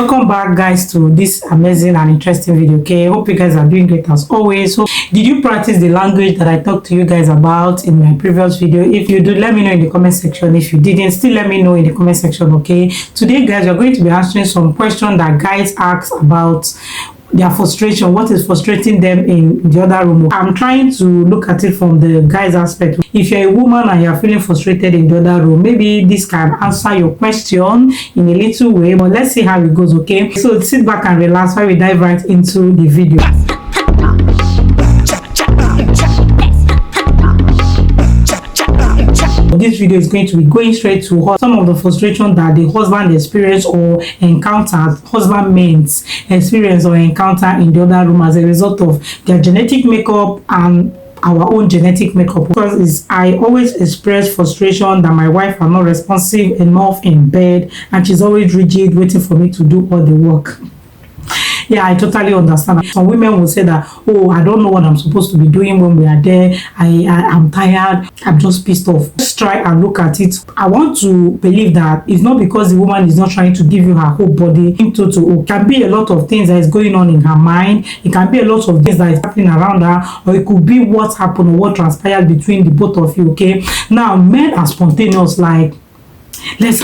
Welcome back, guys, to this amazing and interesting video. Okay, I hope you guys are doing great as always. So did you practice the language that I talked to you guys about in my previous video? If you do, let me know in the comment section. If you didn't, still let me know in the comment section. Okay, today, guys, we're going to be answering some questions that guys ask about their frustration, what is frustrating them in the other room. I'm trying to look at it from the guy's aspect. If you're a woman and you're feeling frustrated in the other room, maybe this can answer your question in a little way, but let's see how it goes. Okay, so sit back and relax while we dive right into the video. This video is going to be going straight to some of the frustration that the husband experience or encounters, husband mates experience or encounter in the other room as a result of their genetic makeup and our own genetic makeup. Because I always express frustration that my wife are not responsive enough in bed and she's always rigid, waiting for me to do all the work. Yeah, I totally understand. Some women will say that, oh, I don't know what I'm supposed to be doing when we are there. I'm tired. I'm just pissed off. Just try and look at it. I want to believe that it's not because the woman is not trying to give you her whole body. In total, it can be a lot of things that is going on in her mind. It can be a lot of things that is happening around her, or it could be what happened or what transpired between the both of you. Okay. Now, men are spontaneous, like, let's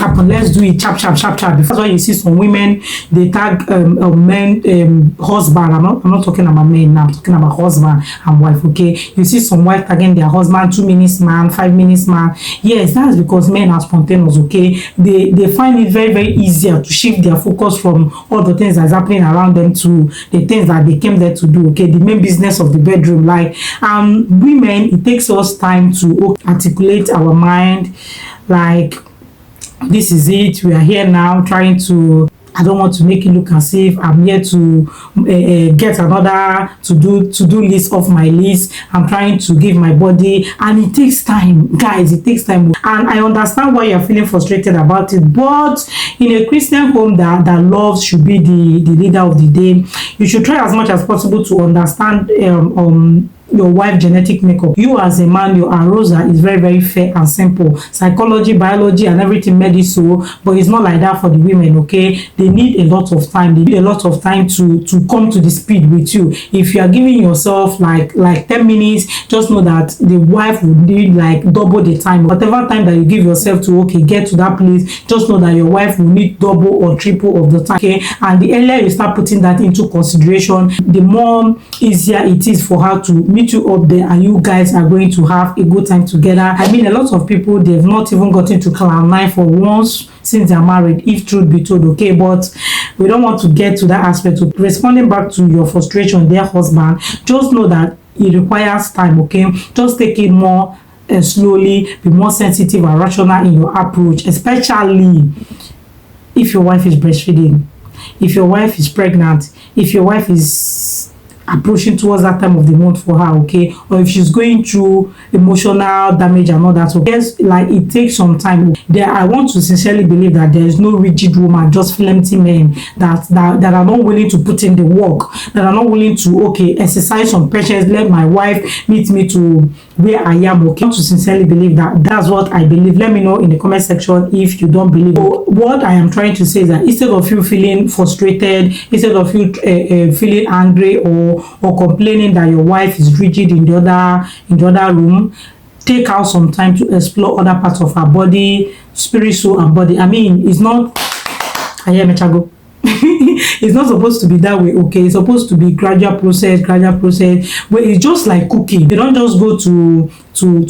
do it, chap. That's why you see some women, they tag men, husband. I'm not talking about men now, I'm talking about husband and wife. Okay, you see some wife tagging their husband 2 minutes man, 5 minutes man. Yes, that's because men are spontaneous. Okay, they find it very, very easier to shift their focus from all the things that's happening around them to the things that they came there to do. Okay, the main business of the bedroom. Like women, it takes us time to articulate our mind, like, this is it, we are here now, trying to, I don't want to make it look as if I'm here to get another to-do list off my list. I'm trying to give my body, and it takes time, guys. It takes time, and I understand why you're feeling frustrated about it. But in a Christian home that love should be the leader of the day, you should try as much as possible to understand your wife genetic makeup. You as a man, your arousal is very, very fair and simple. Psychology, biology, and everything made it so, but it's not like that for the women. Okay, they need a lot of time. They need a lot of time to come to the speed with you. If you are giving yourself like 10 minutes, just know that the wife would need like double the time. Whatever time that you give yourself to get to that place, just know that your wife will need double or triple of the time. Okay, and the earlier you start putting that into consideration, the more easier it is for her to meet you up there, and you guys are going to have a good time together. I mean, a lot of people, they've not even gotten to cloud 9 for once since they're married, if truth be told. Okay, but we don't want to get to that aspect. Of responding back to your frustration, their husband, just know that it requires time. Okay, just take it more slowly, be more sensitive and rational in your approach, especially if your wife is breastfeeding, if your wife is pregnant, if your wife is approaching towards that time of the month for her. Okay, or if she's going through emotional damage and all that. So yes, like, it takes some time. There, I want to sincerely believe that there is no rigid woman, just flimsy men that are not willing to put in the work, that are not willing to exercise some patience, let my wife meet me to where I am. Okay, I want to sincerely believe that. That's what I believe. Let me know in the comment section if you don't believe. So what I am trying to say is that instead of you feeling frustrated, instead of you feeling angry or complaining that your wife is rigid in the other room, take out some time to explore other parts of her body, spirit, soul, and body. I mean, it's not it's not supposed to be that way. Okay, it's supposed to be gradual process where it's just like cooking. You don't just go to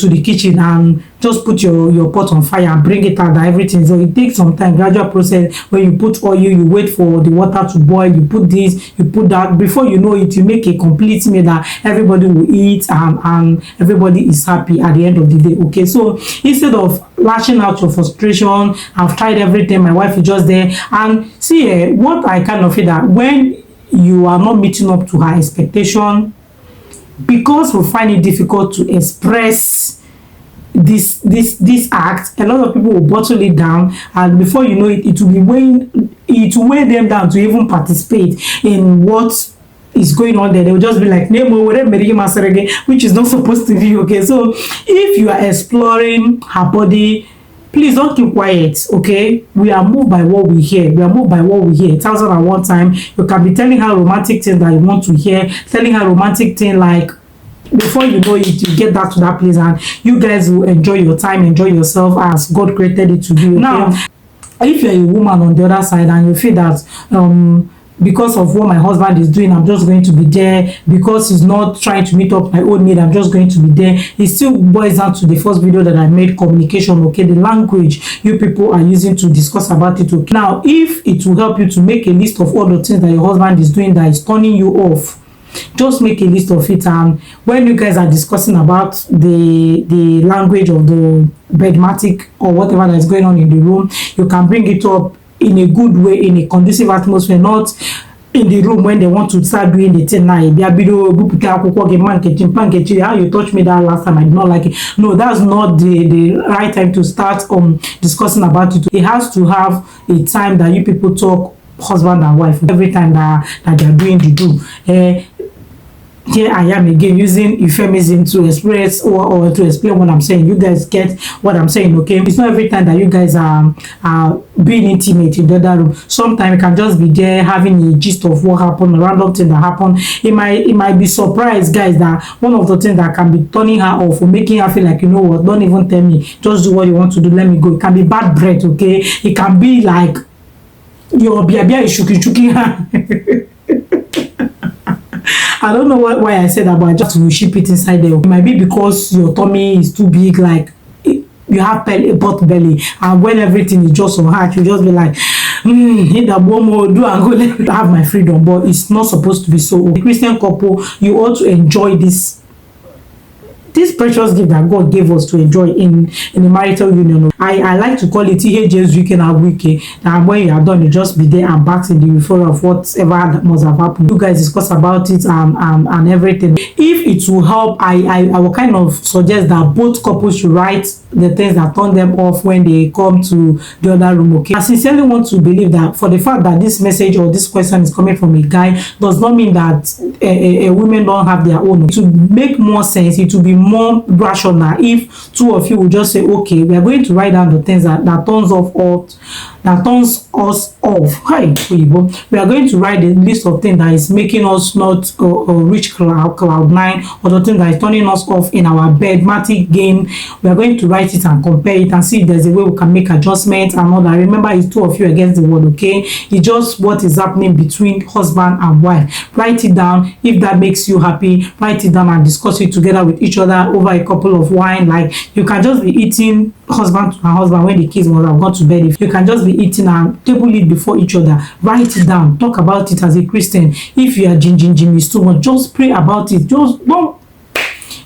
the kitchen and just put your pot on fire and bring it out and everything. So it takes some time, gradual process. When you put oil, you wait for the water to boil, you put this, you put that. Before you know it, you make a complete meal that everybody will eat, and everybody is happy at the end of the day. Okay, so instead of lashing out your frustration, I've tried everything, my wife is just there. And see, what I kind of feel that when you are not meeting up to her expectation, because we find it difficult to express this act, a lot of people will bottle it down, and before you know it, it will weigh them down to even participate in what is going on there. They will just be like, which is not supposed to be. Okay, so if you are exploring her body, please don't keep quiet, okay? We are moved by what we hear. We are moved by what we hear. 1,001 time. You can be telling her romantic things that you want to hear, telling her romantic thing, like, before you know it, you get back to that place and you guys will enjoy your time, enjoy yourself as God created it to be. Okay? Now, if you're a woman on the other side and you feel that because of what my husband is doing, I'm just going to be there, because he's not trying to meet up my own need, I'm just going to be there, it still boils down to the first video that I made, communication, okay? The language you people are using to discuss about it, okay? Now, if it will help you to make a list of all the things that your husband is doing that is turning you off, just make a list of it, and when you guys are discussing about the language of the bedmatic or whatever that is going on in the room, you can bring it up in a good way, in a conducive atmosphere, not in the room when they want to start doing the thing. How you touched me that last time, I did not like it. No, that's not the right time to start discussing about it. It has to have a time that you people talk, husband and wife, every time that they are doing the do. Here I am again using euphemism to express or to explain what I'm saying. You guys get what I'm saying, okay? It's not every time that you guys are being intimate in the other room. Sometimes you can just be there having a gist of what happened, a random thing that happened. It might be surprised, guys, that one of the things that can be turning her off or making her feel like, you know what, don't even tell me, just do what you want to do, let me go. It can be bad breath, okay? It can be like your biabia is shuki her. I don't know why I said that, but I just will ship it inside there. It might be because your tummy is too big, like you have pot belly, and when everything is just on heart, you just be like, hit that more, do and go, let me have my freedom. But it's not supposed to be so. A Christian couple, you ought to enjoy this precious gift that God gave us to enjoy in the marital union. I like to call it EHJ's weekend and weekend. And when you are done, you just be there and back in the referral of whatever that must have happened. You guys discuss about it and everything. If it will help, I will kind of suggest that both couples should write the things that turn them off when they come to the other room, okay? I sincerely want to believe that for the fact that this message or this question is coming from a guy does not mean that women don't have their own. To make more sense, it will be more rational if two of you will just say, okay, we are going to write down the things that turns us off. Hi, we are going to write a list of things that is making us not reach cloud 9, or the thing that is turning us off in our bedmatic game. We are going to write it and compare it and see if there's a way we can make adjustments and all that. Remember, it's two of you against the world, okay? It's just what is happening between husband and wife. Write it down. If that makes you happy, write it down and discuss it together with each other over a couple of wine. Like, you can just be eating husband to husband when the kids must have gone to bed. If you can just be eating and table it before each other, write it down, talk about it as a Christian. If you are Jim is too much, just pray about it. Just don't.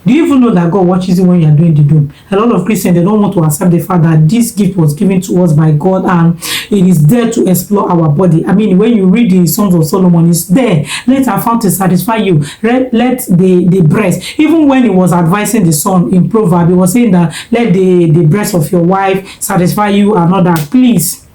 Do you even know that God watches you when you are doing the doom? A lot of Christians, they don't want to accept the fact that this gift was given to us by God and it is there to explore our body. I mean, when you read the Songs of Solomon, it's there. Let our fountain satisfy you. Let the breast. Even when he was advising the son in Proverbs, he was saying that let the breast of your wife satisfy you and all that. Please,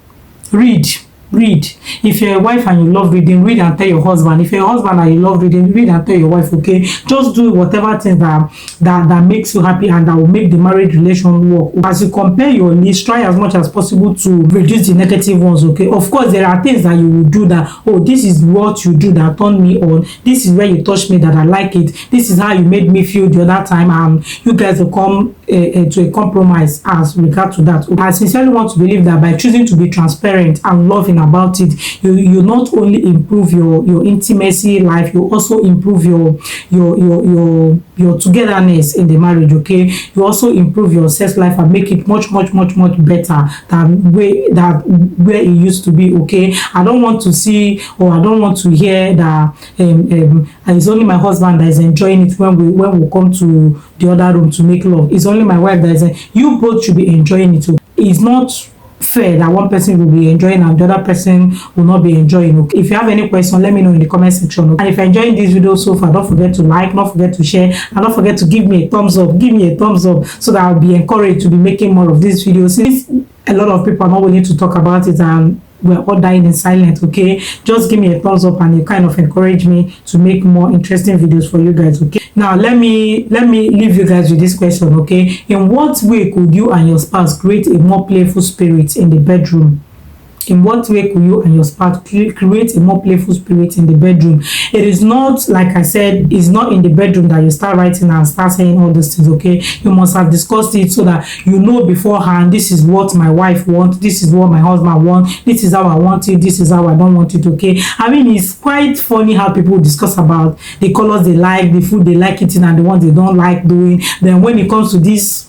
read. If you're a wife and you love reading, read and tell your husband. If you're a husband and you love reading, read and tell your wife, okay? Just do whatever things that makes you happy and that will make the marriage relation work. As you compare your list, try as much as possible to reduce the negative ones, okay? Of course, there are things that you will do that, oh, this is what you do that turned me on. This is where you touched me that I like it. This is how you made me feel the other time. You guys will come to a compromise as regard to that. I sincerely want to believe that by choosing to be transparent and loving about it, you not only improve your intimacy life, you also improve your togetherness in the marriage, okay? You also improve your sex life and make it much better than where it used to be, okay? I don't want to see, or I don't want to hear that it's only my husband that is enjoying it when we come to the other room to make love. It's only my wife that is. You both should be enjoying it. It's not fair that one person will be enjoying and the other person will not be enjoying. Okay? If you have any question, let me know in the comment section. Okay? And if you're enjoying this video so far, don't forget to like, don't forget to share, and don't forget to give me a thumbs up. Give me a thumbs up so that I'll be encouraged to be making more of these videos. Since a lot of people are not willing to talk about it and we're all dying in silence, okay? Just give me a thumbs up and you kind of encourage me to make more interesting videos for you guys, okay? Now let me leave you guys with this question, okay? In what way could you and your spouse create a more playful spirit in the bedroom? In what way could you and your spouse create a more playful spirit in the bedroom? It is not, like I said, it's not in the bedroom that you start writing and start saying all these things, okay? You must have discussed it so that you know beforehand, this is what my wife wants, this is what my husband wants, this is how I want it, this is how I don't want it, okay? I mean, it's quite funny how people discuss about the colors they like, the food they like eating, and the ones they don't like doing. Then when it comes to this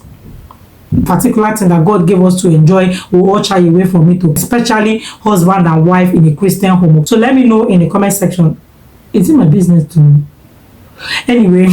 particular thing that God gave us to enjoy, we all shy away from it, especially husband and wife in a Christian home. So let me know in the comment section. Is it my business to know? Anyway,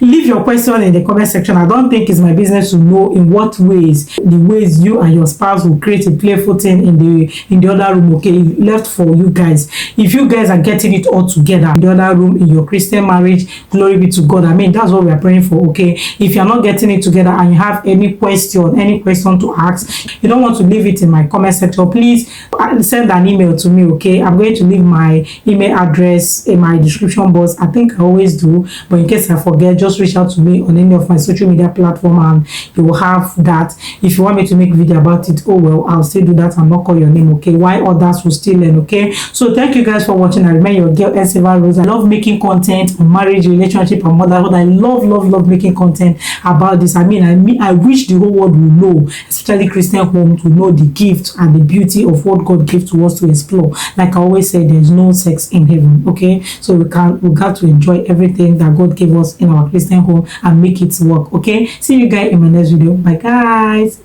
leave your question in the comment section. I don't think it's my business to know in what ways, the ways you and your spouse will create a playful thing in the other room, okay? Left for you guys. If you guys are getting it all together in the other room in your Christian marriage, glory be to God. I mean, that's what we are praying for, okay? If you're not getting it together and you have any question to ask, you don't want to leave it in my comment section, please send an email to me, okay? I'm going to leave my email address in my description box. I think I always do, but in case I forget, just reach out to me on any of my social media platform and you will have that. If you want me to make a video about it, oh well, I'll still do that and not call your name, okay? Why others will still learn, okay? So thank you guys for watching. I remain your girl Elsevier Rose. I love making content on marriage, relationship, and motherhood. I love making content about this. I mean, I wish the whole world will know, especially Christian home, to know the gift and the beauty of what God gave to us to explore. Like I always say, there's no sex in heaven, okay? So we got to enjoy everything that God gave us in our Christian home and make it work, okay? See you guys in my next video. Bye guys.